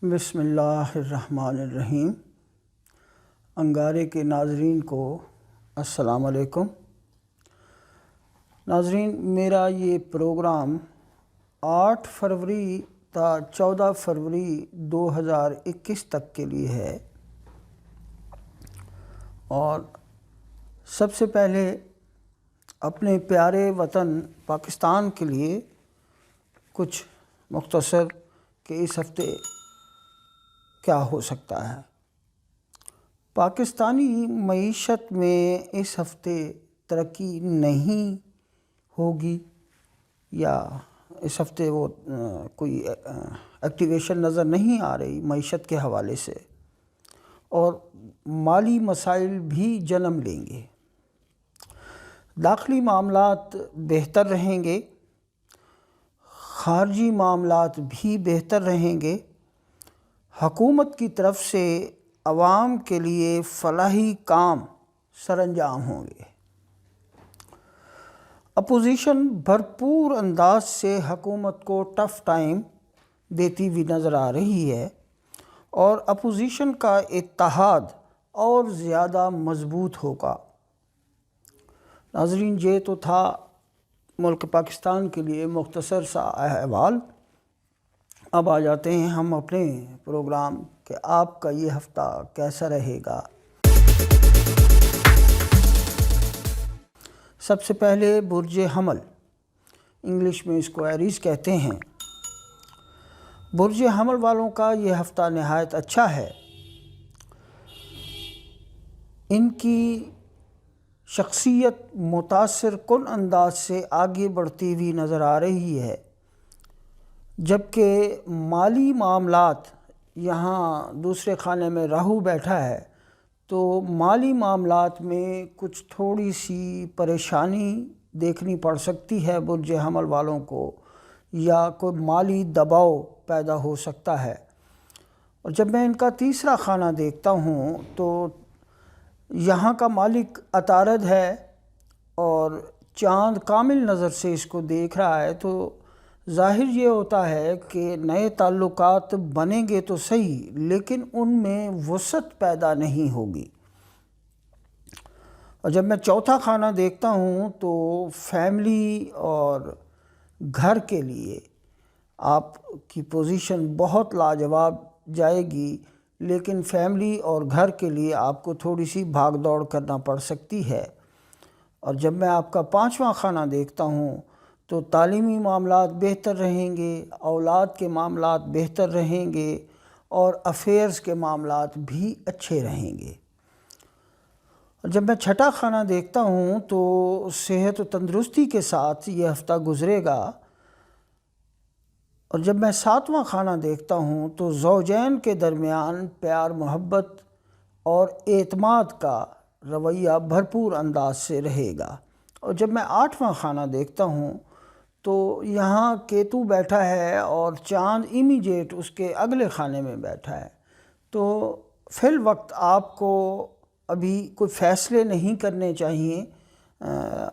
بسم اللہ الرحمن الرحیم۔ انگارے کے ناظرین کو السلام علیکم۔ ناظرین، میرا یہ پروگرام 8 فروری تا 14 فروری 2021 تک کے لیے ہے، اور سب سے پہلے اپنے پیارے وطن پاکستان کے لیے کچھ مختصر کہ اس ہفتے کیا ہو سکتا ہے۔ پاکستانی معیشت میں اس ہفتے ترقی نہیں ہوگی، یا اس ہفتے وہ کوئی ایکٹیویشن نظر نہیں آ رہی معیشت کے حوالے سے، اور مالی مسائل بھی جنم لیں گے۔ داخلی معاملات بہتر رہیں گے، خارجی معاملات بھی بہتر رہیں گے۔ حکومت کی طرف سے عوام کے لیے فلاحی کام سر انجام ہوں گے۔ اپوزیشن بھرپور انداز سے حکومت کو ٹف ٹائم دیتی ہوئی نظر آ رہی ہے، اور اپوزیشن کا اتحاد اور زیادہ مضبوط ہوگا۔ ناظرین، یہ تو تھا ملک پاکستان کے لیے مختصر سا احوال۔ اب آ جاتے ہیں ہم اپنے پروگرام کہ آپ کا یہ ہفتہ کیسا رہے گا۔ سب سے پہلے برج حمل، انگلش میں اس کو ایریز کہتے ہیں۔ برج حمل والوں کا یہ ہفتہ نہایت اچھا ہے۔ ان کی شخصیت متاثر کن انداز سے آگے بڑھتی ہوئی نظر آ رہی ہے، جبکہ مالی معاملات، یہاں دوسرے خانے میں راہو بیٹھا ہے، تو مالی معاملات میں کچھ تھوڑی سی پریشانی دیکھنی پڑ سکتی ہے برج حمل والوں کو، یا کوئی مالی دباؤ پیدا ہو سکتا ہے۔ اور جب میں ان کا تیسرا خانہ دیکھتا ہوں تو یہاں کا مالک عطارد ہے، اور چاند کامل نظر سے اس کو دیکھ رہا ہے، تو ظاہر یہ ہوتا ہے کہ نئے تعلقات بنیں گے تو صحیح، لیکن ان میں وسعت پیدا نہیں ہوگی۔ اور جب میں چوتھا خانہ دیکھتا ہوں تو فیملی اور گھر کے لیے آپ کی پوزیشن بہت لاجواب جائے گی، لیکن فیملی اور گھر کے لیے آپ کو تھوڑی سی بھاگ دوڑ کرنا پڑ سکتی ہے۔ اور جب میں آپ کا پانچواں خانہ دیکھتا ہوں تو تعلیمی معاملات بہتر رہیں گے، اولاد کے معاملات بہتر رہیں گے، اور افیئرز کے معاملات بھی اچھے رہیں گے۔ اور جب میں چھٹا خانہ دیکھتا ہوں تو صحت و تندرستی کے ساتھ یہ ہفتہ گزرے گا۔ اور جب میں ساتواں خانہ دیکھتا ہوں تو زوجین کے درمیان پیار، محبت اور اعتماد کا رویہ بھرپور انداز سے رہے گا۔ اور جب میں آٹھواں خانہ دیکھتا ہوں تو یہاں کیتو بیٹھا ہے، اور چاند امیجیٹ اس کے اگلے خانے میں بیٹھا ہے، تو فی الوقت آپ کو ابھی کوئی فیصلے نہیں کرنے چاہیے،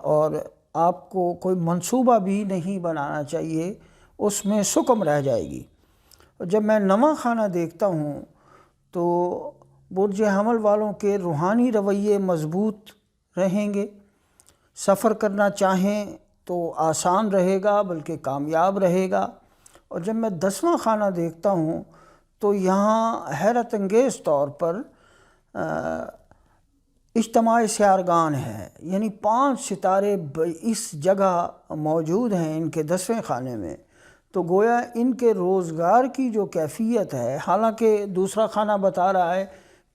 اور آپ کو کوئی منصوبہ بھی نہیں بنانا چاہیے، اس میں سکم رہ جائے گی۔ اور جب میں نواں خانہ دیکھتا ہوں تو برج حمل والوں کے روحانی رویے مضبوط رہیں گے۔ سفر کرنا چاہیں تو آسان رہے گا، بلکہ کامیاب رہے گا۔ اور جب میں 10واں خانہ دیکھتا ہوں تو یہاں حیرت انگیز طور پر اجتماع سیارگان ہے، یعنی 5 ستارے اس جگہ موجود ہیں ان کے 10ویں خانے میں، تو گویا ان کے روزگار کی جو کیفیت ہے، حالانکہ دوسرا خانہ بتا رہا ہے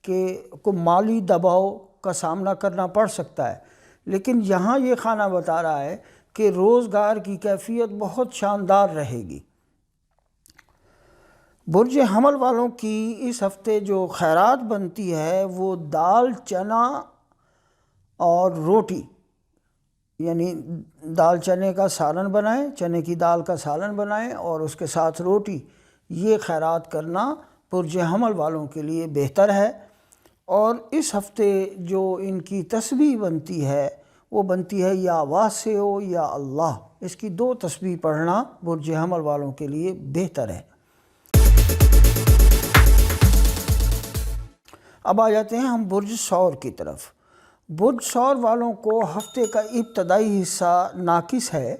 کہ کوئی مالی دباؤ کا سامنا کرنا پڑ سکتا ہے، لیکن یہاں یہ خانہ بتا رہا ہے کہ روزگار کی کیفیت بہت شاندار رہے گی۔ برج حمل والوں کی اس ہفتے جو خیرات بنتی ہے وہ دال، چنا اور روٹی، یعنی دال چنے کا سالن بنائیں، چنے کی دال کا سالن بنائیں اور اس کے ساتھ روٹی، یہ خیرات کرنا برج حمل والوں کے لیے بہتر ہے۔ اور اس ہفتے جو ان کی تسبیح بنتی ہے وہ بنتی ہے یا واسع یا اللہ، اس کی 2 تسبیح پڑھنا برج حمل والوں کے لیے بہتر ہے۔ اب آ جاتے ہیں ہم برج ثور کی طرف۔ برج ثور والوں کو ہفتے کا ابتدائی حصہ ناقص ہے،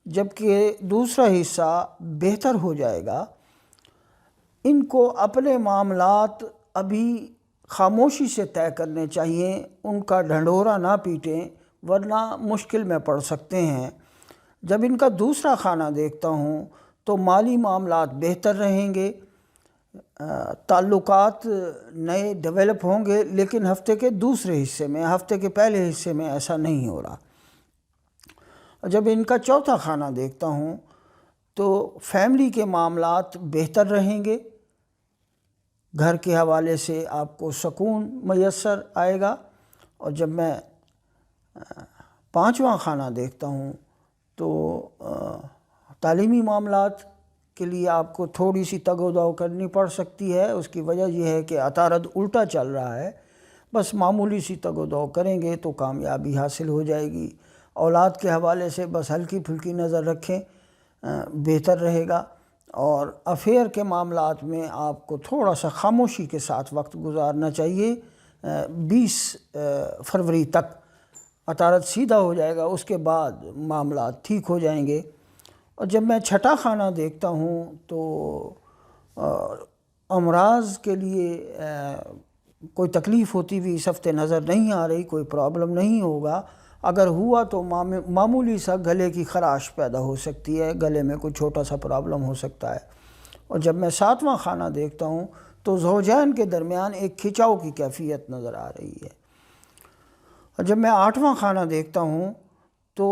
جبکہ دوسرا حصہ بہتر ہو جائے گا۔ ان کو اپنے معاملات ابھی خاموشی سے طے کرنے چاہیے، ان کا ڈھنڈورا نہ پیٹیں ورنہ مشکل میں پڑ سکتے ہیں۔ جب ان کا دوسرا خانہ دیکھتا ہوں تو مالی معاملات بہتر رہیں گے، تعلقات نئے ڈیولپ ہوں گے، لیکن ہفتے کے دوسرے حصے میں، ہفتے کے پہلے حصے میں ایسا نہیں ہو رہا۔ جب ان کا چوتھا خانہ دیکھتا ہوں تو فیملی کے معاملات بہتر رہیں گے، گھر کے حوالے سے آپ کو سکون میسر آئے گا۔ اور جب میں پانچواں خانہ دیکھتا ہوں تو تعلیمی معاملات کے لیے آپ کو تھوڑی سی تگ و دو کرنی پڑ سکتی ہے۔ اس کی وجہ یہ ہے کہ عطارد الٹا چل رہا ہے، بس معمولی سی تگ و دو کریں گے تو کامیابی حاصل ہو جائے گی۔ اولاد کے حوالے سے بس ہلکی پھلکی نظر رکھیں، بہتر رہے گا۔ اور افیئر کے معاملات میں آپ کو تھوڑا سا خاموشی کے ساتھ وقت گزارنا چاہیے۔ 20 فروری تک عطارد سیدھا ہو جائے گا، اس کے بعد معاملات ٹھیک ہو جائیں گے۔ اور جب میں چھٹا خانہ دیکھتا ہوں تو امراض کے لیے کوئی تکلیف ہوتی ہوئی اس ہفتے نظر نہیں آ رہی، کوئی پرابلم نہیں ہوگا۔ اگر ہوا تو معمولی سا گلے کی خراش پیدا ہو سکتی ہے، گلے میں کوئی چھوٹا سا پرابلم ہو سکتا ہے۔ اور جب میں ساتواں خانہ دیکھتا ہوں تو زوجین کے درمیان ایک کھچاؤ کی کیفیت نظر آ رہی ہے۔ اور جب میں آٹھواں خانہ دیکھتا ہوں تو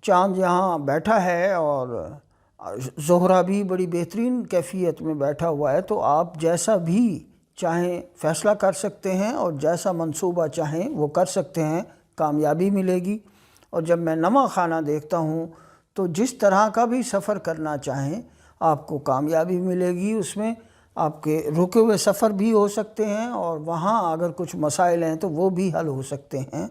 چاند یہاں بیٹھا ہے اور زہرہ بھی بڑی بہترین کیفیت میں بیٹھا ہوا ہے، تو آپ جیسا بھی چاہیں فیصلہ کر سکتے ہیں اور جیسا منصوبہ چاہیں وہ کر سکتے ہیں، کامیابی ملے گی۔ اور جب میں نواں خانہ دیکھتا ہوں تو جس طرح کا بھی سفر کرنا چاہیں آپ کو کامیابی ملے گی۔ اس میں آپ کے رکے ہوئے سفر بھی ہو سکتے ہیں اور وہاں اگر کچھ مسائل ہیں تو وہ بھی حل ہو سکتے ہیں۔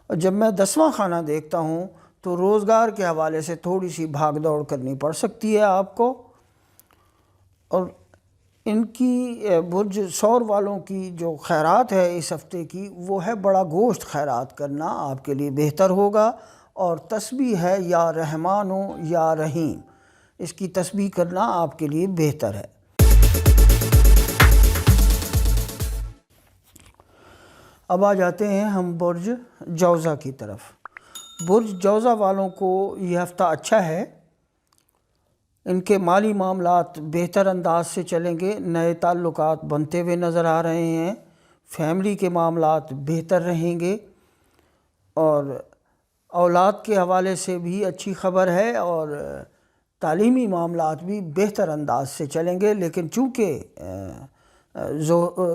اور جب میں 10واں خانہ دیکھتا ہوں تو روزگار کے حوالے سے تھوڑی سی بھاگ دوڑ کرنی پڑ سکتی ہے آپ کو۔ اور ان کی برج ثور والوں کی جو خیرات ہے اس ہفتے کی، وہ ہے بڑا گوشت خیرات کرنا، آپ کے لیے بہتر ہوگا۔ اور تسبیح ہے یا رحمان و یا رحیم، اس کی تسبیح کرنا آپ کے لیے بہتر ہے۔ اب آ جاتے ہیں ہم برج جوزہ کی طرف۔ برج جوزہ والوں کو یہ ہفتہ اچھا ہے، ان کے مالی معاملات بہتر انداز سے چلیں گے، نئے تعلقات بنتے ہوئے نظر آ رہے ہیں، فیملی کے معاملات بہتر رہیں گے، اور اولاد کے حوالے سے بھی اچھی خبر ہے، اور تعلیمی معاملات بھی بہتر انداز سے چلیں گے۔ لیکن چونکہ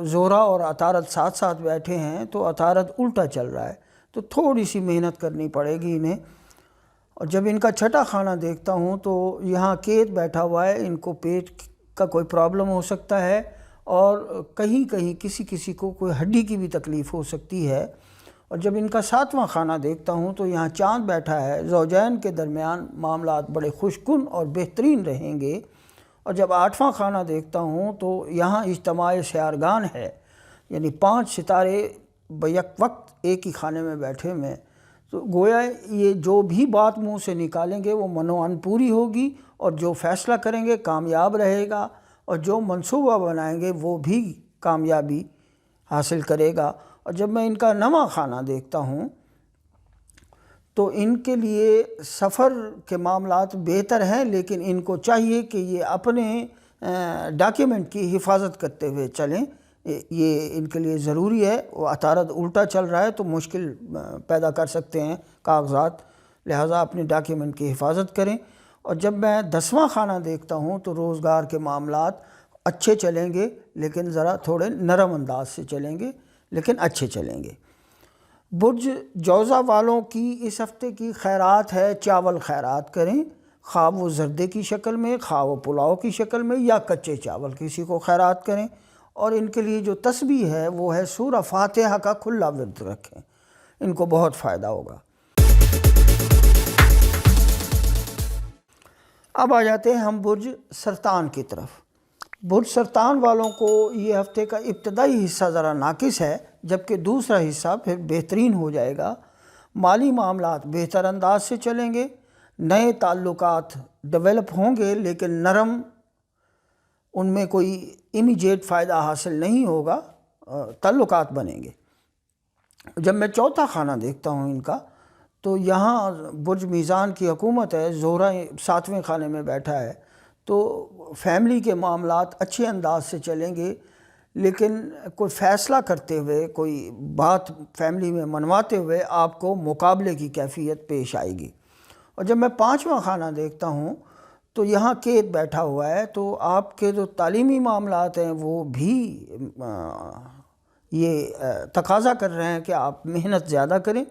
زہرہ اور عطارد ساتھ ساتھ بیٹھے ہیں تو عطارد الٹا چل رہا ہے، تو تھوڑی سی محنت کرنی پڑے گی انہیں۔ اور جب ان کا چھٹا خانہ دیکھتا ہوں تو یہاں کیت بیٹھا ہوا ہے، ان کو پیٹ کا کوئی پرابلم ہو سکتا ہے، اور کہیں کہیں کسی کو کوئی ہڈی کی بھی تکلیف ہو سکتی ہے۔ اور جب ان کا ساتواں خانہ دیکھتا ہوں تو یہاں چاند بیٹھا ہے، زوجین کے درمیان معاملات بڑے خوشکن اور بہترین رہیں گے۔ اور جب آٹھواں خانہ دیکھتا ہوں تو یہاں اجتماع سیارگان ہے، یعنی 5 ستارے بیک وقت ایک ہی خانے میں بیٹھے ہوئے، تو گویا یہ جو بھی بات منہ سے نکالیں گے وہ منوان پوری ہوگی، اور جو فیصلہ کریں گے کامیاب رہے گا، اور جو منصوبہ بنائیں گے وہ بھی کامیابی حاصل کرے گا۔ اور جب میں ان کا نواں خانہ دیکھتا ہوں تو ان کے لیے سفر کے معاملات بہتر ہیں، لیکن ان کو چاہیے کہ یہ اپنے ڈاکیومنٹ کی حفاظت کرتے ہوئے چلیں، یہ ان کے لیے ضروری ہے۔ وہ عطارد الٹا چل رہا ہے تو مشکل پیدا کر سکتے ہیں کاغذات، لہٰذا اپنے ڈاکیومنٹ کی حفاظت کریں۔ اور جب میں 10واں خانہ دیکھتا ہوں تو روزگار کے معاملات اچھے چلیں گے، لیکن ذرا تھوڑے نرم انداز سے چلیں گے، لیکن اچھے چلیں گے۔ برج جوزہ والوں کی اس ہفتے کی خیرات ہے، چاول خیرات کریں، خواہ وہ زردے کی شکل میں، خواہ وہ پلاؤ کی شکل میں، یا کچے چاول کسی کو خیرات کریں۔ اور ان کے لیے جو تسبیح ہے وہ ہے سورہ فاتحہ کا کھلا ورد رکھیں، ان کو بہت فائدہ ہوگا۔ اب آ جاتے ہیں ہم برج سرطان کی طرف۔ برج سرطان والوں کو یہ ہفتے کا ابتدائی حصہ ذرا ناقص ہے، جبکہ دوسرا حصہ پھر بہترین ہو جائے گا۔ مالی معاملات بہتر انداز سے چلیں گے، نئے تعلقات ڈیولپ ہوں گے، لیکن نرم، ان میں کوئی امیجیٹ فائدہ حاصل نہیں ہوگا، تعلقات بنیں گے۔ جب میں چوتھا خانہ دیکھتا ہوں ان کا، تو یہاں برج میزان کی حکومت ہے، زہرہ 7ویں خانے میں بیٹھا ہے، تو فیملی کے معاملات اچھے انداز سے چلیں گے، لیکن کوئی فیصلہ کرتے ہوئے، کوئی بات فیملی میں منواتے ہوئے آپ کو مقابلے کی کیفیت پیش آئے گی۔ اور جب میں 5واں خانہ دیکھتا ہوں تو یہاں کیت بیٹھا ہوا ہے، تو آپ کے جو تعلیمی معاملات ہیں وہ بھی یہ تقاضا کر رہے ہیں کہ آپ محنت زیادہ کریں۔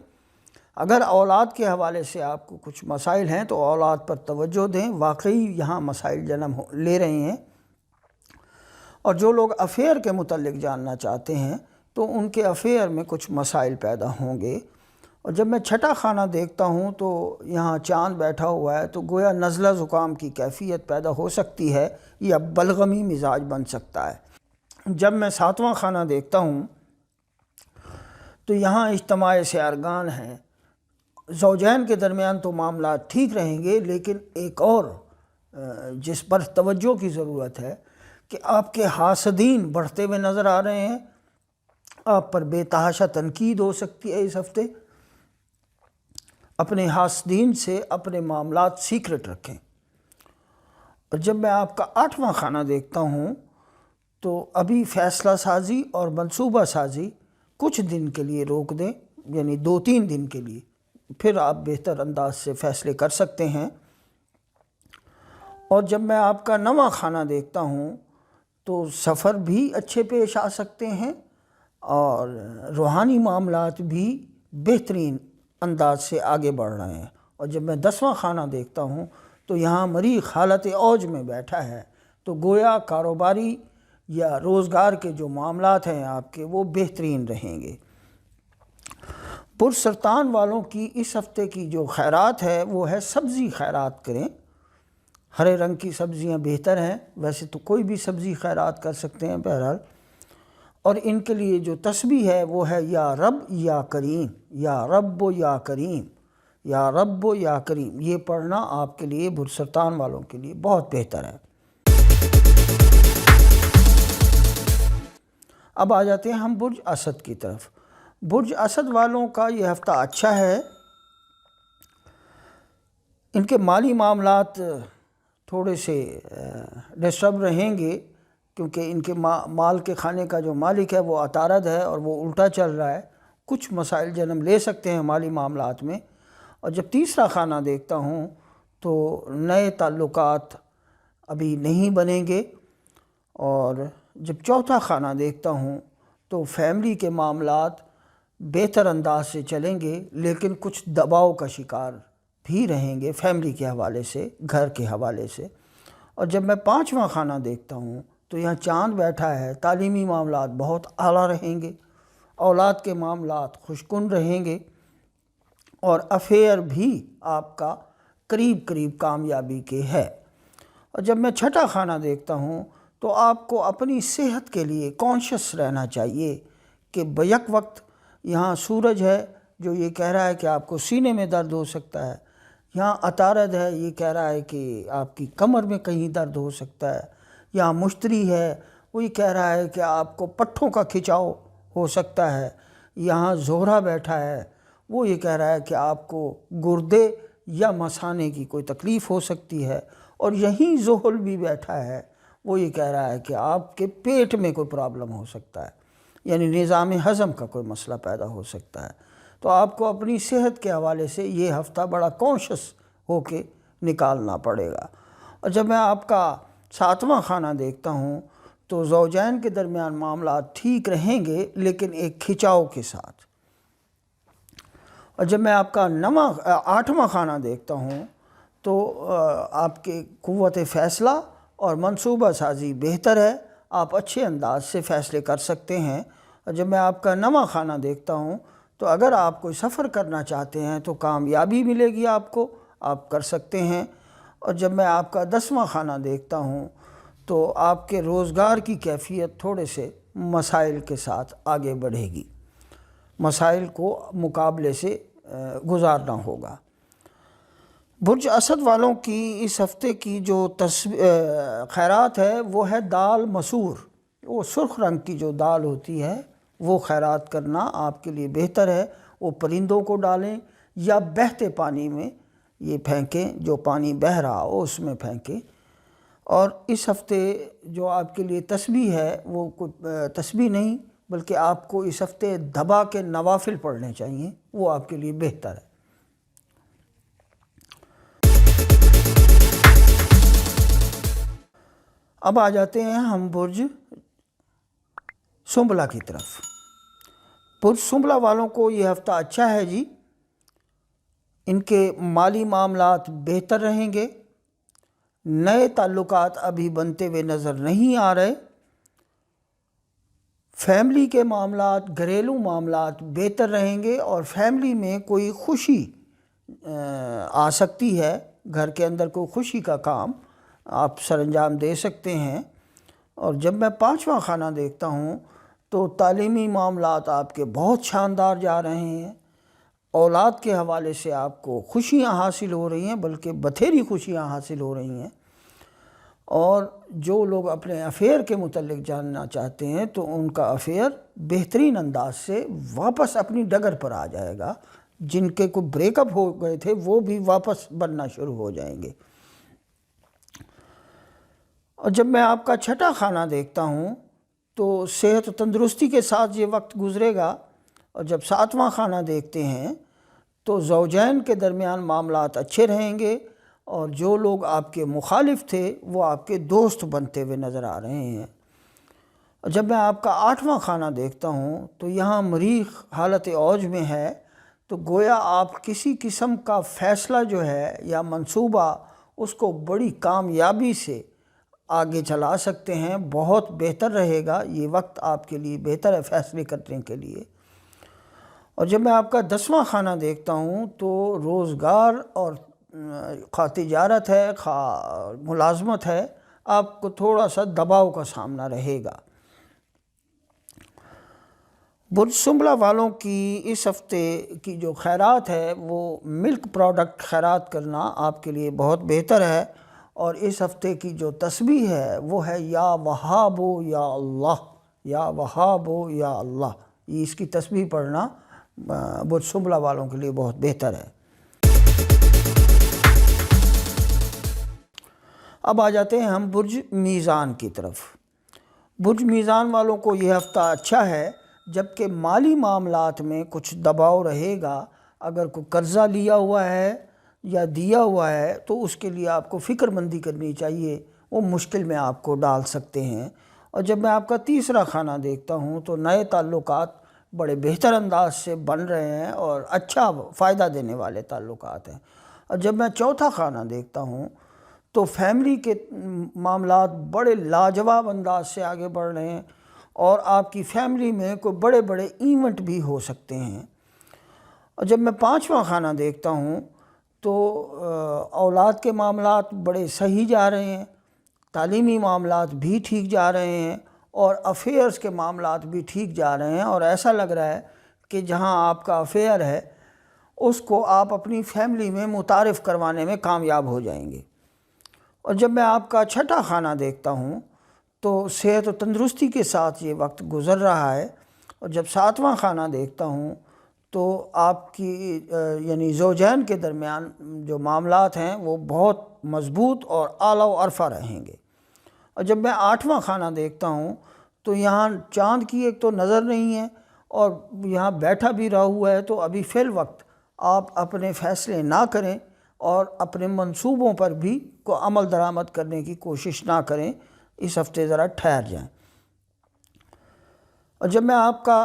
اگر اولاد کے حوالے سے آپ کو کچھ مسائل ہیں تو اولاد پر توجہ دیں، واقعی یہاں مسائل جنم لے رہے ہیں۔ اور جو لوگ افیئر کے متعلق جاننا چاہتے ہیں تو ان کے افیئر میں کچھ مسائل پیدا ہوں گے۔ اور جب میں چھٹا خانہ دیکھتا ہوں تو یہاں چاند بیٹھا ہوا ہے، تو گویا نزلہ زکام کی کیفیت پیدا ہو سکتی ہے یا بلغمی مزاج بن سکتا ہے۔ جب میں 7واں خانہ دیکھتا ہوں تو یہاں اجتماع سیارگان ہیں، زوجین کے درمیان تو معاملات ٹھیک رہیں گے، لیکن ایک اور جس پر توجہ کی ضرورت ہے کہ آپ کے حاسدین بڑھتے ہوئے نظر آ رہے ہیں، آپ پر بے تحاشا تنقید ہو سکتی ہے اس ہفتے۔ اپنے حاسدین سے اپنے معاملات سیکرٹ رکھیں۔ اور جب میں آپ کا 8واں خانہ دیکھتا ہوں تو ابھی فیصلہ سازی اور منصوبہ سازی کچھ دن کے لیے روک دیں، یعنی 2-3 دن کے لیے، پھر آپ بہتر انداز سے فیصلے کر سکتے ہیں۔ اور جب میں آپ کا 9واں خانہ دیکھتا ہوں تو سفر بھی اچھے پیش آ سکتے ہیں اور روحانی معاملات بھی بہترین انداز سے آگے بڑھ رہے ہیں۔ اور جب میں 10واں خانہ دیکھتا ہوں تو یہاں مریخ حالت اوج میں بیٹھا ہے، تو گویا کاروباری یا روزگار کے جو معاملات ہیں آپ کے، وہ بہترین رہیں گے۔ برج سرطان والوں کی اس ہفتے کی جو خیرات ہے وہ ہے سبزی خیرات کریں۔ ہرے رنگ کی سبزیاں بہتر ہیں، ویسے تو کوئی بھی سبزی خیرات کر سکتے ہیں بہرحال۔ اور ان کے لیے جو تسبیح ہے وہ ہے یا رب یا کریم، یا رب و یا کریم، یا رب و یا کریم۔ یہ پڑھنا آپ کے لیے، برج سرطان والوں کے لیے بہت بہتر ہے۔ اب آ جاتے ہیں ہم برج اسد کی طرف۔ برج اسد والوں کا یہ ہفتہ اچھا ہے۔ ان کے مالی معاملات تھوڑے سے ڈسٹرب رہیں گے، کیونکہ ان کے مال کے خانے کا جو مالک ہے وہ عطارد ہے اور وہ الٹا چل رہا ہے، کچھ مسائل جنم لے سکتے ہیں مالی معاملات میں۔ اور جب تیسرا خانہ دیکھتا ہوں تو نئے تعلقات ابھی نہیں بنیں گے۔ اور جب چوتھا خانہ دیکھتا ہوں تو فیملی کے معاملات بہتر انداز سے چلیں گے، لیکن کچھ دباؤ کا شکار بھی رہیں گے فیملی کے حوالے سے، گھر کے حوالے سے۔ اور جب میں 5واں خانہ دیکھتا ہوں تو یہاں چاند بیٹھا ہے، تعلیمی معاملات بہت اعلیٰ رہیں گے، اولاد کے معاملات خوشکن رہیں گے، اور افیئر بھی آپ کا قریب قریب کامیابی کے ہے۔ اور جب میں چھٹا خانہ دیکھتا ہوں تو آپ کو اپنی صحت کے لیے کانشیس رہنا چاہیے کہ بیک وقت یہاں سورج ہے جو یہ کہہ رہا ہے کہ آپ کو سینے میں درد ہو سکتا ہے، یہاں عطارد ہے یہ کہہ رہا ہے کہ آپ کی کمر میں کہیں درد ہو سکتا ہے، یہاں مشتری ہے وہ یہ کہہ رہا ہے کہ آپ کو پٹھوں کا کھچاؤ ہو سکتا ہے، یہاں زہرہ بیٹھا ہے وہ یہ کہہ رہا ہے کہ آپ کو گردے یا مثانے کی کوئی تکلیف ہو سکتی ہے، اور یہیں زحل بھی بیٹھا ہے وہ یہ کہہ رہا ہے کہ آپ کے پیٹ میں کوئی پرابلم ہو سکتا ہے، یعنی نظام ہضم کا کوئی مسئلہ پیدا ہو سکتا ہے۔ تو آپ کو اپنی صحت کے حوالے سے یہ ہفتہ بڑا کانشیس ہو کے نکالنا پڑے گا۔ اور جب میں آپ کا 7واں خانہ دیکھتا ہوں تو زوجین کے درمیان معاملات ٹھیک رہیں گے، لیکن ایک کھچاؤ کے ساتھ۔ اور جب میں آپ کا 8واں خانہ دیکھتا ہوں تو آپ کے قوت فیصلہ اور منصوبہ سازی بہتر ہے، آپ اچھے انداز سے فیصلے کر سکتے ہیں۔ اور جب میں آپ کا 9واں خانہ دیکھتا ہوں تو اگر آپ کوئی سفر کرنا چاہتے ہیں تو کامیابی ملے گی آپ کو، آپ کر سکتے ہیں۔ اور جب میں آپ کا 10واں خانہ دیکھتا ہوں تو آپ کے روزگار کی کیفیت تھوڑے سے مسائل کے ساتھ آگے بڑھے گی، مسائل کو مقابلے سے گزارنا ہوگا۔ برج اسد والوں کی اس ہفتے کی جو خیرات ہے وہ ہے دال مسور، وہ سرخ رنگ کی جو دال ہوتی ہے وہ خیرات کرنا آپ کے لیے بہتر ہے۔ وہ پرندوں کو ڈالیں یا بہتے پانی میں یہ پھینکیں، جو پانی بہہ رہا ہو اس میں پھینکیں۔ اور اس ہفتے جو آپ کے لیے تسبیح ہے وہ کوئی تسبیح نہیں، بلکہ آپ کو اس ہفتے دبا کے نوافل پڑھنے چاہیے، وہ آپ کے لیے بہتر ہے۔ اب آ جاتے ہیں ہم برج سنبلہ کی طرف۔ برج سنبلہ والوں کو یہ ہفتہ اچھا ہے جی، ان کے مالی معاملات بہتر رہیں گے، نئے تعلقات ابھی بنتے ہوئے نظر نہیں آ رہے، فیملی کے معاملات، گھریلو معاملات بہتر رہیں گے، اور فیملی میں کوئی خوشی آ سکتی ہے، گھر کے اندر کوئی خوشی کا کام آپ سر انجام دے سکتے ہیں۔ اور جب میں پانچواں خانہ دیکھتا ہوں تو تعلیمی معاملات آپ کے بہت شاندار جا رہے ہیں، اولاد کے حوالے سے آپ کو خوشیاں حاصل ہو رہی ہیں، بلکہ بتھیری خوشیاں حاصل ہو رہی ہیں۔ اور جو لوگ اپنے افیئر کے متعلق جاننا چاہتے ہیں تو ان کا افیئر بہترین انداز سے واپس اپنی ڈگر پر آ جائے گا، جن کے کوئی بریک اپ ہو گئے تھے وہ بھی واپس بننا شروع ہو جائیں گے۔ اور جب میں آپ کا چھٹا خانہ دیکھتا ہوں تو صحت و تندرستی کے ساتھ یہ وقت گزرے گا، اور جب ساتواں خانہ دیکھتے ہیں تو زوجین کے درمیان معاملات اچھے رہیں گے، اور جو لوگ آپ کے مخالف تھے وہ آپ کے دوست بنتے ہوئے نظر آ رہے ہیں۔ اور جب میں آپ کا آٹھواں خانہ دیکھتا ہوں تو یہاں مریخ حالت اوج میں ہے، تو گویا آپ کسی قسم کا فیصلہ جو ہے یا منصوبہ اس کو بڑی کامیابی سے آگے چلا سکتے ہیں، بہت بہتر رہے گا، یہ وقت آپ کے لیے بہتر ہے فیصلے کرنے کے لیے۔ اور جب میں آپ کا 10واں خانہ دیکھتا ہوں تو روزگار اور خواہ تجارت ہے خواہ ملازمت ہے، آپ کو تھوڑا سا دباؤ کا سامنا رہے گا۔ برج سنبلہ والوں کی اس ہفتے کی جو خیرات ہے وہ ملک پروڈکٹ خیرات کرنا آپ کے لیے بہت بہتر ہے، اور اس ہفتے کی جو تسبیح ہے وہ ہے یا وہاب یا اللہ، یا وہاب یا اللہ، یہ اس کی تسبیح پڑھنا برج سنبلہ والوں کے لیے بہت بہتر ہے۔ اب آ جاتے ہیں ہم برج میزان کی طرف۔ برج میزان والوں کو یہ ہفتہ اچھا ہے، جبکہ مالی معاملات میں کچھ دباؤ رہے گا۔ اگر کوئی قرضہ لیا ہوا ہے یا دیا ہوا ہے تو اس کے لیے آپ کو فکر مندی کرنی چاہیے، وہ مشکل میں آپ کو ڈال سکتے ہیں۔ اور جب میں آپ کا تیسرا خانہ دیکھتا ہوں تو نئے تعلقات بڑے بہتر انداز سے بن رہے ہیں اور اچھا فائدہ دینے والے تعلقات ہیں۔ اور جب میں چوتھا خانہ دیکھتا ہوں تو فیملی کے معاملات بڑے لاجواب انداز سے آگے بڑھ رہے ہیں، اور آپ کی فیملی میں کوئی بڑے بڑے ایونٹ بھی ہو سکتے ہیں۔ اور جب میں پانچواں خانہ دیکھتا ہوں تو اولاد کے معاملات بڑے صحیح جا رہے ہیں، تعلیمی معاملات بھی ٹھیک جا رہے ہیں، اور افیئرز کے معاملات بھی ٹھیک جا رہے ہیں، اور ایسا لگ رہا ہے کہ جہاں آپ کا افیئر ہے اس کو آپ اپنی فیملی میں متعارف کروانے میں کامیاب ہو جائیں گے۔ اور جب میں آپ کا چھٹا خانہ دیکھتا ہوں تو صحت و تندرستی کے ساتھ یہ وقت گزر رہا ہے، اور جب ساتواں خانہ دیکھتا ہوں تو آپ کی یعنی زوجین کے درمیان جو معاملات ہیں وہ بہت مضبوط اور اعلیٰ و عرفہ رہیں گے۔ اور جب میں آٹھواں خانہ دیکھتا ہوں تو یہاں چاند کی ایک تو نظر نہیں ہے، اور یہاں بیٹھا بھی رہا ہوا ہے، تو ابھی فی الوقت آپ اپنے فیصلے نہ کریں اور اپنے منصوبوں پر بھی عمل درآمد کرنے کی کوشش نہ کریں، اس ہفتے ذرا ٹھہر جائیں۔ اور جب میں آپ کا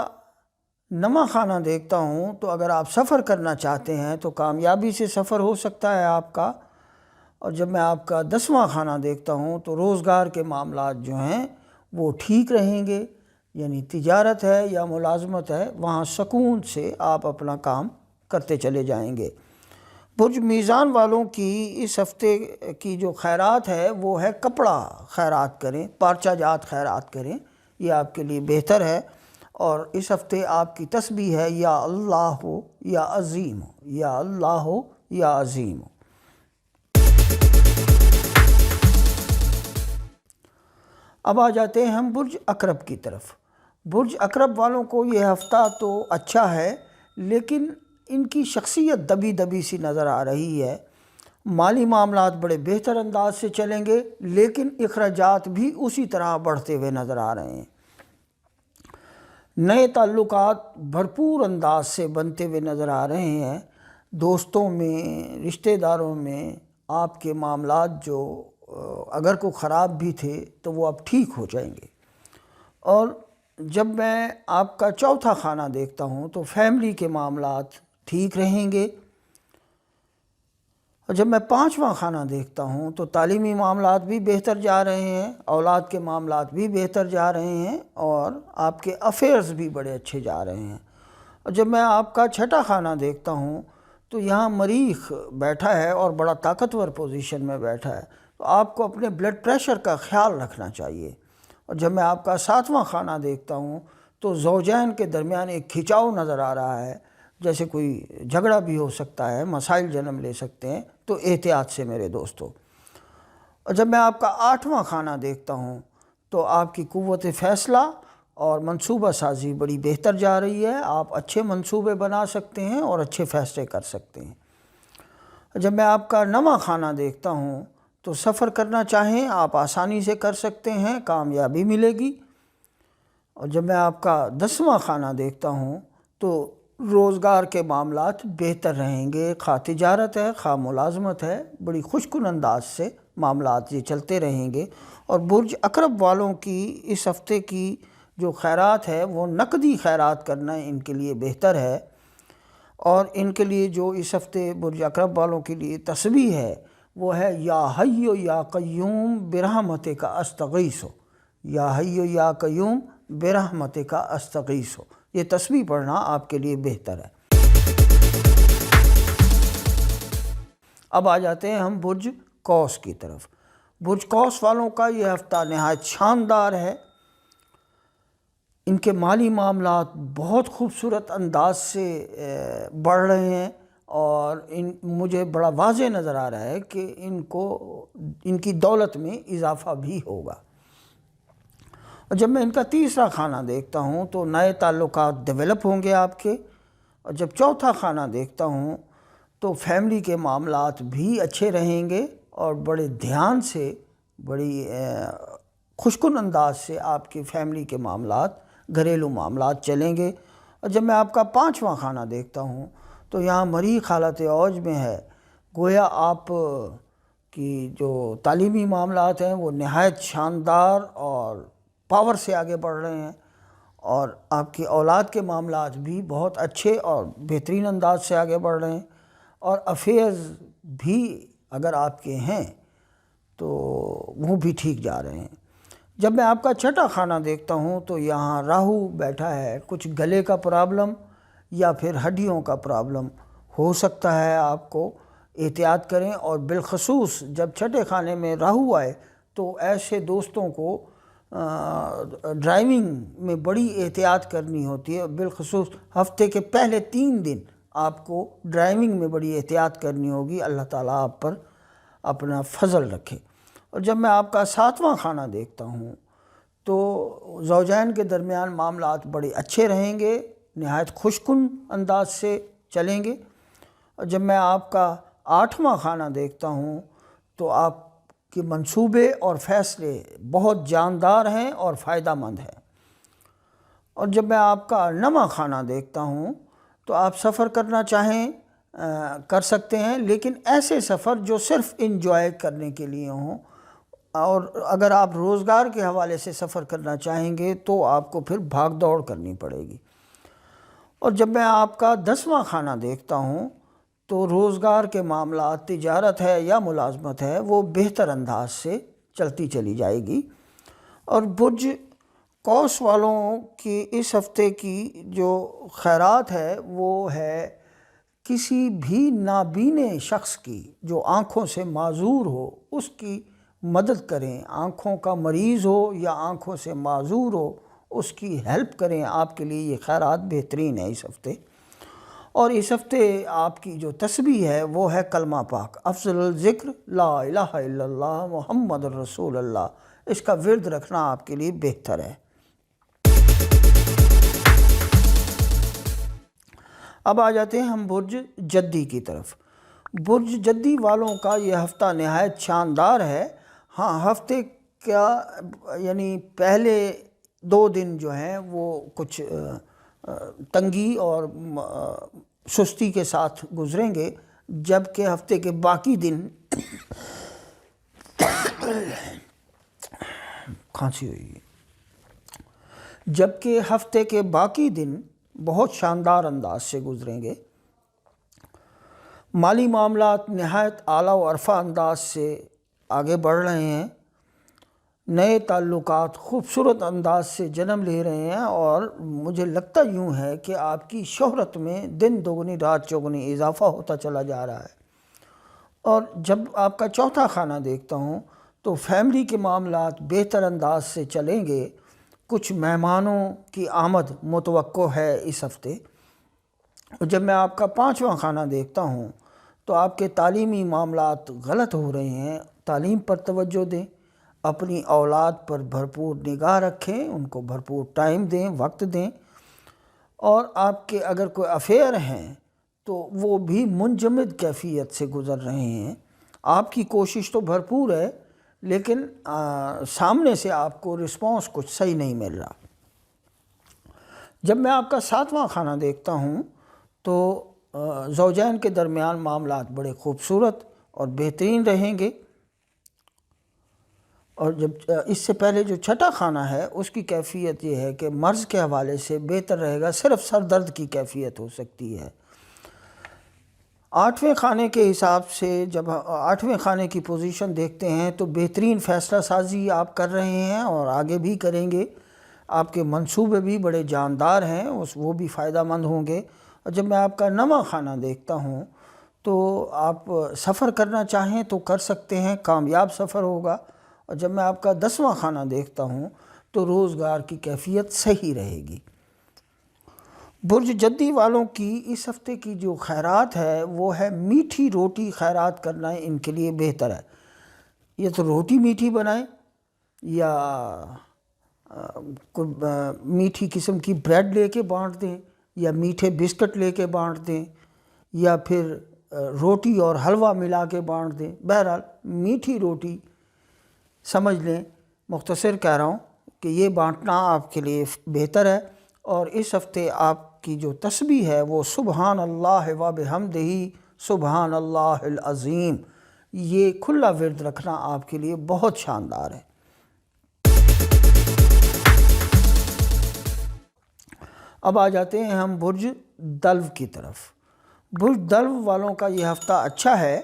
9واں خانہ دیکھتا ہوں تو اگر آپ سفر کرنا چاہتے ہیں تو کامیابی سے سفر ہو سکتا ہے آپ کا۔ اور جب میں آپ کا 10واں خانہ دیکھتا ہوں تو روزگار کے معاملات جو ہیں وہ ٹھیک رہیں گے، یعنی تجارت ہے یا ملازمت ہے، وہاں سکون سے آپ اپنا کام کرتے چلے جائیں گے۔ برج میزان والوں کی اس ہفتے کی جو خیرات ہے وہ ہے کپڑا خیرات کریں، پارچہ جات خیرات کریں، یہ آپ کے لیے بہتر ہے۔ اور اس ہفتے آپ کی تسبیح ہے یا اللہ ہو یا عظیم ہو، یا اللہ ہو یا عظیم ہو۔ اب آ جاتے ہیں ہم برج عقرب کی طرف۔ برج عقرب والوں کو یہ ہفتہ تو اچھا ہے، لیکن ان کی شخصیت دبی دبی سی نظر آ رہی ہے۔ مالی معاملات بڑے بہتر انداز سے چلیں گے، لیکن اخراجات بھی اسی طرح بڑھتے ہوئے نظر آ رہے ہیں۔ نئے تعلقات بھرپور انداز سے بنتے ہوئے نظر آ رہے ہیں۔ دوستوں میں، رشتہ داروں میں آپ کے معاملات جو اگر کوئی خراب بھی تھے تو وہ اب ٹھیک ہو جائیں گے۔ اور جب میں آپ کا چوتھا خانہ دیکھتا ہوں تو فیملی کے معاملات ٹھیک رہیں گے، اور جب میں پانچواں خانہ دیکھتا ہوں تو تعلیمی معاملات بھی بہتر جا رہے ہیں، اولاد کے معاملات بھی بہتر جا رہے ہیں، اور آپ کے افیئرز بھی بڑے اچھے جا رہے ہیں۔ اور جب میں آپ کا چھٹا خانہ دیکھتا ہوں تو یہاں مریخ بیٹھا ہے اور بڑا طاقتور پوزیشن میں بیٹھا ہے، تو آپ کو اپنے بلڈ پریشر کا خیال رکھنا چاہیے۔ اور جب میں آپ کا ساتواں خانہ دیکھتا ہوں تو زوجین کے درمیان ایک کھچاؤ نظر آ رہا ہے، جیسے کوئی جھگڑا بھی ہو سکتا ہے، مسائل جنم لے سکتے ہیں، تو احتیاط سے میرے دوستو۔ اور جب میں آپ کا آٹھواں خانہ دیکھتا ہوں تو آپ کی قوت فیصلہ اور منصوبہ سازی بڑی بہتر جا رہی ہے، آپ اچھے منصوبے بنا سکتے ہیں اور اچھے فیصلے کر سکتے ہیں۔ جب میں آپ کا نواں خانہ دیکھتا ہوں تو سفر کرنا چاہیں آپ آسانی سے کر سکتے ہیں، کامیابی ملے گی۔ اور جب میں آپ کا 10واں خانہ دیکھتا ہوں تو روزگار کے معاملات بہتر رہیں گے، خواہ تجارت ہے خواہ ملازمت ہے، بڑی خوشکن انداز سے معاملات یہ چلتے رہیں گے۔ اور برج عقرب والوں کی اس ہفتے کی جو خیرات ہے وہ نقدی خیرات کرنا ان کے لیے بہتر ہے۔ اور ان کے لیے جو اس ہفتے برج عقرب والوں کے لیے تسبیح ہے وہ ہے یا حی یا قیوم برحمتک استغیث، یا حی یا قیوم برحمتک استغیث۔ یہ تسبیح پڑھنا آپ کے لیے بہتر ہے۔ اب آ جاتے ہیں ہم برج قوس کی طرف۔ برج قوس والوں کا یہ ہفتہ نہایت شاندار ہے۔ ان کے مالی معاملات بہت خوبصورت انداز سے بڑھ رہے ہیں، اور مجھے بڑا واضح نظر آ رہا ہے کہ ان کی دولت میں اضافہ بھی ہوگا۔ اور جب میں ان کا تیسرا خانہ دیکھتا ہوں تو نئے تعلقات ڈیولپ ہوں گے آپ کے۔ اور جب چوتھا خانہ دیکھتا ہوں تو فیملی کے معاملات بھی اچھے رہیں گے، اور بڑے دھیان سے، بڑی خوشکن انداز سے آپ کی فیملی کے معاملات، گھریلو معاملات چلیں گے۔ اور جب میں آپ کا پانچواں خانہ دیکھتا ہوں تو یہاں مریخ حالت اوج میں ہے، گویا آپ کی جو تعلیمی معاملات ہیں وہ نہایت شاندار اور پاور سے آگے بڑھ رہے ہیں، اور آپ کی اولاد کے معاملات بھی بہت اچھے اور بہترین انداز سے آگے بڑھ رہے ہیں، اور افیئرز بھی اگر آپ کے ہیں تو وہ بھی ٹھیک جا رہے ہیں۔ جب میں آپ کا چھٹا خانہ دیکھتا ہوں تو یہاں راہو بیٹھا ہے، کچھ گلے کا پرابلم یا پھر ہڈیوں کا پرابلم ہو سکتا ہے، آپ کو احتیاط کریں۔ اور بالخصوص جب چھٹے خانے میں راہو آئے تو ایسے دوستوں کو ڈرائیونگ میں بڑی احتیاط کرنی ہوتی ہے، بالخصوص ہفتے کے پہلے 3 دن آپ کو ڈرائیونگ میں بڑی احتیاط کرنی ہوگی۔ اللہ تعالیٰ آپ پر اپنا فضل رکھے۔ اور جب میں آپ کا ساتواں خانہ دیکھتا ہوں تو زوجین کے درمیان معاملات بڑے اچھے رہیں گے، نہایت خوشکن انداز سے چلیں گے۔ اور جب میں آپ کا آٹھواں خانہ دیکھتا ہوں تو آپ کے منصوبے اور فیصلے بہت جاندار ہیں اور فائدہ مند ہیں۔ اور جب میں آپ کا نواں خانہ دیکھتا ہوں تو آپ سفر کرنا چاہیں کر سکتے ہیں، لیکن ایسے سفر جو صرف انجوائے کرنے کے لیے ہوں۔ اور اگر آپ روزگار کے حوالے سے سفر کرنا چاہیں گے تو آپ کو پھر بھاگ دوڑ کرنی پڑے گی۔ اور جب میں آپ کا 10واں خانہ دیکھتا ہوں تو روزگار کے معاملات، تجارت ہے یا ملازمت ہے، وہ بہتر انداز سے چلتی چلی جائے گی۔ اور برج قوس والوں کی اس ہفتے کی جو خیرات ہے وہ ہے کسی بھی نابینے شخص کی جو آنکھوں سے معذور ہو اس کی مدد کریں، آنکھوں کا مریض ہو یا آنکھوں سے معذور ہو اس کی ہیلپ کریں، آپ کے لیے یہ خیرات بہترین ہے اس ہفتے۔ اور اس ہفتے آپ کی جو تسبیح ہے وہ ہے کلمہ پاک، افضل الذکر لا الہ الا اللہ محمد الرسول اللہ، اس کا ورد رکھنا آپ کے لیے بہتر ہے۔ اب آ جاتے ہیں ہم برج جدی کی طرف۔ برج جدی والوں کا یہ ہفتہ نہایت شاندار ہے۔ ہاں، ہفتے کا یعنی پہلے 2 دن جو ہیں وہ کچھ تنگی اور سستی کے ساتھ گزریں گے، جبکہ ہفتے کے باقی دن کھانسی ہوئی جبکہ ہفتے کے باقی دن بہت شاندار انداز سے گزریں گے۔ مالی معاملات نہایت اعلیٰ و عرفہ انداز سے آگے بڑھ رہے ہیں، نئے تعلقات خوبصورت انداز سے جنم لے رہے ہیں، اور مجھے لگتا یوں ہے کہ آپ کی شہرت میں دن دوگنی رات چوگنی اضافہ ہوتا چلا جا رہا ہے۔ اور جب آپ کا چوتھا خانہ دیکھتا ہوں تو فیملی کے معاملات بہتر انداز سے چلیں گے، کچھ مہمانوں کی آمد متوقع ہے اس ہفتے۔ اور جب میں آپ کا 5واں خانہ دیکھتا ہوں تو آپ کے تعلیمی معاملات غلط ہو رہے ہیں، تعلیم پر توجہ دیں، اپنی اولاد پر بھرپور نگاہ رکھیں، ان کو بھرپور ٹائم دیں، وقت دیں، اور آپ کے اگر کوئی افیئر ہیں تو وہ بھی منجمد کیفیت سے گزر رہے ہیں۔ آپ کی کوشش تو بھرپور ہے لیکن سامنے سے آپ کو رسپانس کچھ صحیح نہیں مل رہا۔ جب میں آپ کا 7واں خانہ دیکھتا ہوں تو زوجین کے درمیان معاملات بڑے خوبصورت اور بہترین رہیں گے۔ اور جب اس سے پہلے جو چھٹا خانہ ہے اس کی کیفیت یہ ہے کہ مرض کے حوالے سے بہتر رہے گا، صرف سر درد کی کیفیت ہو سکتی ہے۔ 8ویں خانے کے حساب سے جب 8ویں خانے کی پوزیشن دیکھتے ہیں تو بہترین فیصلہ سازی آپ کر رہے ہیں اور آگے بھی کریں گے، آپ کے منصوبے بھی بڑے جاندار ہیں، وہ بھی فائدہ مند ہوں گے۔ اور جب میں آپ کا 9واں خانہ دیکھتا ہوں تو آپ سفر کرنا چاہیں تو کر سکتے ہیں، کامیاب سفر ہوگا۔ اور جب میں آپ کا 10واں خانہ دیکھتا ہوں تو روزگار کی کیفیت صحیح رہے گی۔ برج جدی والوں کی اس ہفتے کی جو خیرات ہے وہ ہے میٹھی روٹی خیرات کرنا ان کے لیے بہتر ہے۔ یہ تو روٹی میٹھی بنائیں یا میٹھی قسم کی بریڈ لے کے بانٹ دیں یا میٹھے بسکٹ لے کے بانٹ دیں یا پھر روٹی اور حلوہ ملا کے بانٹ دیں۔ بہرحال میٹھی روٹی سمجھ لیں، مختصر کہہ رہا ہوں کہ یہ بانٹنا آپ کے لیے بہتر ہے۔ اور اس ہفتے آپ کی جو تسبیح ہے وہ سبحان اللہ و بحمدہ سبحان اللہ العظیم، یہ کھلا ورد رکھنا آپ کے لیے بہت شاندار ہے۔ اب آ جاتے ہیں ہم برج دلو کی طرف۔ برج دلو والوں کا یہ ہفتہ اچھا ہے،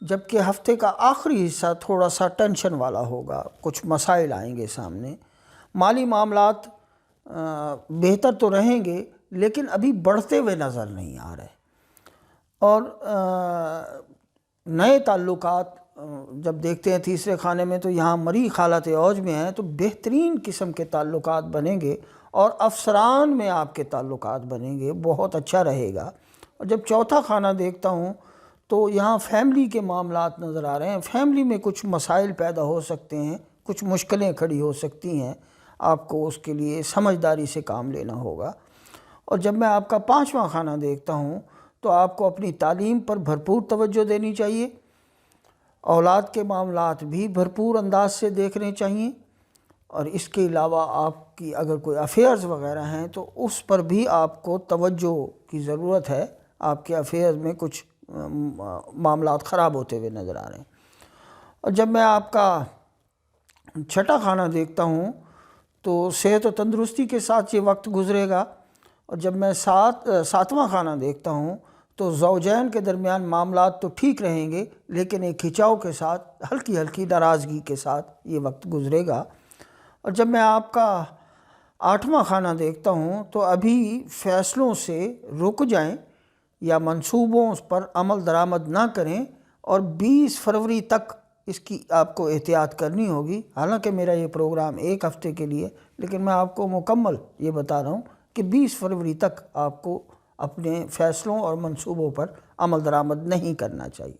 جبکہ ہفتے کا آخری حصہ تھوڑا سا ٹینشن والا ہوگا، کچھ مسائل آئیں گے سامنے۔ مالی معاملات بہتر تو رہیں گے لیکن ابھی بڑھتے ہوئے نظر نہیں آ رہے، اور نئے تعلقات جب دیکھتے ہیں تیسرے خانے میں تو یہاں مری حالت اوج میں ہیں، تو بہترین قسم کے تعلقات بنیں گے اور افسران میں آپ کے تعلقات بنیں گے، بہت اچھا رہے گا۔ اور جب چوتھا خانہ دیکھتا ہوں تو یہاں فیملی کے معاملات نظر آ رہے ہیں، فیملی میں کچھ مسائل پیدا ہو سکتے ہیں، کچھ مشکلیں کھڑی ہو سکتی ہیں، آپ کو اس کے لیے سمجھداری سے کام لینا ہوگا۔ اور جب میں آپ کا 5واں خانہ دیکھتا ہوں تو آپ کو اپنی تعلیم پر بھرپور توجہ دینی چاہیے، اولاد کے معاملات بھی بھرپور انداز سے دیکھنے چاہیے، اور اس کے علاوہ آپ کی اگر کوئی افیئرز وغیرہ ہیں تو اس پر بھی آپ کو توجہ کی ضرورت ہے، آپ کے افیئرز میں کچھ معاملات خراب ہوتے ہوئے نظر آ رہے ہیں۔ اور جب میں آپ کا چھٹا خانہ دیکھتا ہوں تو صحت و تندرستی کے ساتھ یہ وقت گزرے گا۔ اور جب میں 7واں خانہ دیکھتا ہوں تو زوجین کے درمیان معاملات تو ٹھیک رہیں گے لیکن ایک کھچاؤ کے ساتھ، ہلکی ہلکی ناراضگی کے ساتھ یہ وقت گزرے گا۔ اور جب میں آپ کا 8واں خانہ دیکھتا ہوں تو ابھی فیصلوں سے رک جائیں، یا منصوبوں پر عمل درآمد نہ کریں، اور 20 فروری تک اس کی آپ کو احتیاط کرنی ہوگی۔ حالانکہ میرا یہ پروگرام 1 ہفتے کے لیے، لیکن میں آپ کو مکمل یہ بتا رہا ہوں کہ 20 فروری تک آپ کو اپنے فیصلوں اور منصوبوں پر عمل درآمد نہیں کرنا چاہیے۔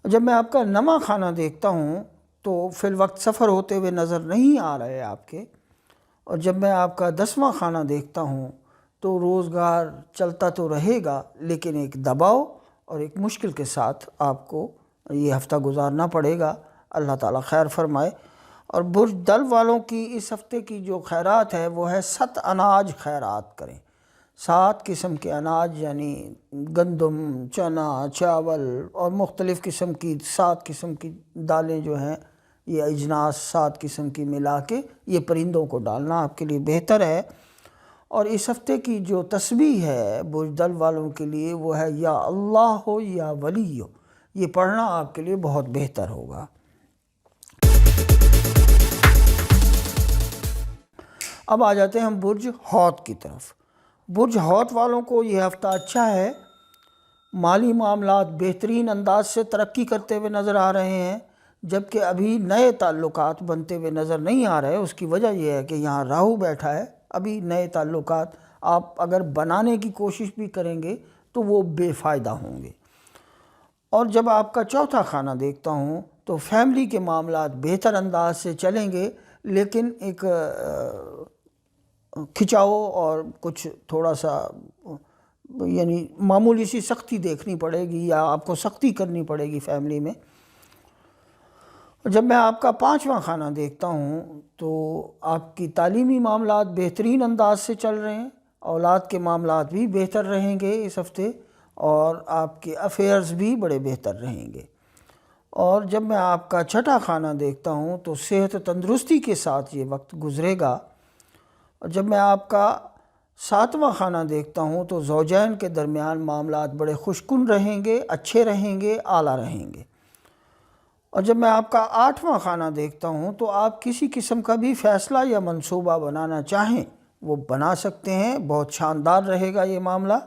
جب میں آپ کا 9واں خانہ دیکھتا ہوں تو فی الوقت سفر ہوتے ہوئے نظر نہیں آ رہے آپ کے، اور جب میں آپ کا 10واں خانہ دیکھتا ہوں تو روزگار چلتا تو رہے گا، لیکن ایک دباؤ اور ایک مشکل کے ساتھ آپ کو یہ ہفتہ گزارنا پڑے گا۔ اللہ تعالیٰ خیر فرمائے۔ اور برج دل والوں کی اس ہفتے کی جو خیرات ہے وہ ہے 7 اناج خیرات کریں۔ 7 قسم کے اناج، یعنی گندم، چنا، چاول اور مختلف قسم کی 7 قسم کی دالیں جو ہیں، یہ اجناس 7 قسم کی ملا کے یہ پرندوں کو ڈالنا آپ کے لیے بہتر ہے۔ اور اس ہفتے کی جو تسبیح ہے برج دل والوں کے لیے وہ ہے یا اللہ ہو یا ولی ہو، یہ پڑھنا آپ کے لیے بہت بہتر ہوگا۔ اب آ جاتے ہیں ہم برج حوت کی طرف۔ برج حوت والوں کو یہ ہفتہ اچھا ہے، مالی معاملات بہترین انداز سے ترقی کرتے ہوئے نظر آ رہے ہیں، جبکہ ابھی نئے تعلقات بنتے ہوئے نظر نہیں آ رہے۔ اس کی وجہ یہ ہے کہ یہاں راہو بیٹھا ہے، ابھی نئے تعلقات آپ اگر بنانے کی کوشش بھی کریں گے تو وہ بے فائدہ ہوں گے۔ اور جب آپ کا 4تھا خانہ دیکھتا ہوں تو فیملی کے معاملات بہتر انداز سے چلیں گے، لیکن ایک کھچاؤ اور کچھ تھوڑا سا یعنی معمولی سی سختی دیکھنی پڑے گی، یا آپ کو سختی کرنی پڑے گی فیملی میں۔ جب میں آپ کا 5واں خانہ دیکھتا ہوں تو آپ کی تعلیمی معاملات بہترین انداز سے چل رہے ہیں، اولاد کے معاملات بھی بہتر رہیں گے اس ہفتے، اور آپ کے افیئرز بھی بڑے بہتر رہیں گے۔ اور جب میں آپ کا 6واں خانہ دیکھتا ہوں تو صحت و تندرستی کے ساتھ یہ وقت گزرے گا۔ اور جب میں آپ کا 7واں خانہ دیکھتا ہوں تو زوجین کے درمیان معاملات بڑے خوشکن رہیں گے، اچھے رہیں گے، اعلیٰ رہیں گے۔ اور جب میں آپ کا 8واں خانہ دیکھتا ہوں تو آپ کسی قسم کا بھی فیصلہ یا منصوبہ بنانا چاہیں وہ بنا سکتے ہیں، بہت شاندار رہے گا یہ معاملہ۔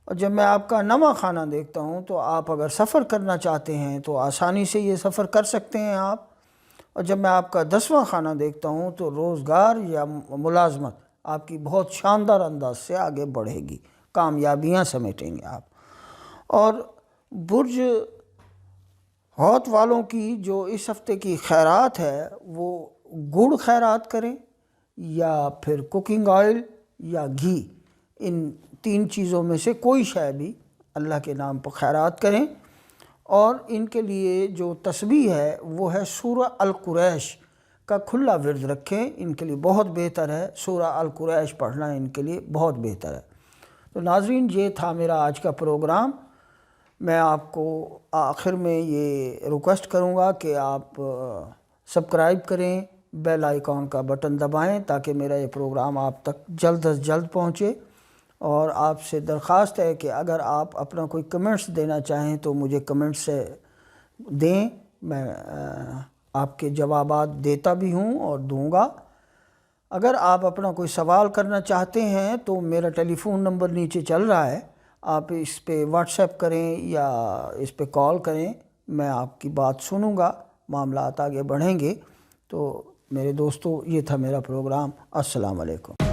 اور جب میں آپ کا 9واں خانہ دیکھتا ہوں تو آپ اگر سفر کرنا چاہتے ہیں تو آسانی سے یہ سفر کر سکتے ہیں آپ۔ اور جب میں آپ کا 10واں خانہ دیکھتا ہوں تو روزگار یا ملازمت آپ کی بہت شاندار انداز سے آگے بڑھے گی، کامیابیاں سمیٹیں گے آپ۔ اور برج حوت والوں کی جو اس ہفتے کی خیرات ہے وہ گڑ خیرات کریں، یا پھر کوکنگ آئل یا گھی، ان 3 چیزوں میں سے کوئی شے بھی اللہ کے نام پر خیرات کریں۔ اور ان کے لیے جو تسبیح ہے وہ ہے سورہ القریش کا کھلا ورد رکھیں، ان کے لیے بہت بہتر ہے، سورہ القریش پڑھنا ان کے لیے بہت بہتر ہے۔ تو ناظرین، یہ تھا میرا آج کا پروگرام۔ میں آپ کو آخر میں یہ ریکویسٹ کروں گا کہ آپ سبسکرائب کریں، بیل آئیکن کا بٹن دبائیں تاکہ میرا یہ پروگرام آپ تک جلد از جلد پہنچے۔ اور آپ سے درخواست ہے کہ اگر آپ اپنا کوئی کمنٹس دینا چاہیں تو مجھے کمنٹس سے دیں، میں آپ کے جوابات دیتا بھی ہوں اور دوں گا۔ اگر آپ اپنا کوئی سوال کرنا چاہتے ہیں تو میرا ٹیلی فون نمبر نیچے چل رہا ہے، آپ اس پہ واٹس ایپ کریں یا اس پہ کال کریں، میں آپ کی بات سنوں گا، معاملات آگے بڑھیں گے۔ تو میرے دوستو، یہ تھا میرا پروگرام۔ السلام علیکم۔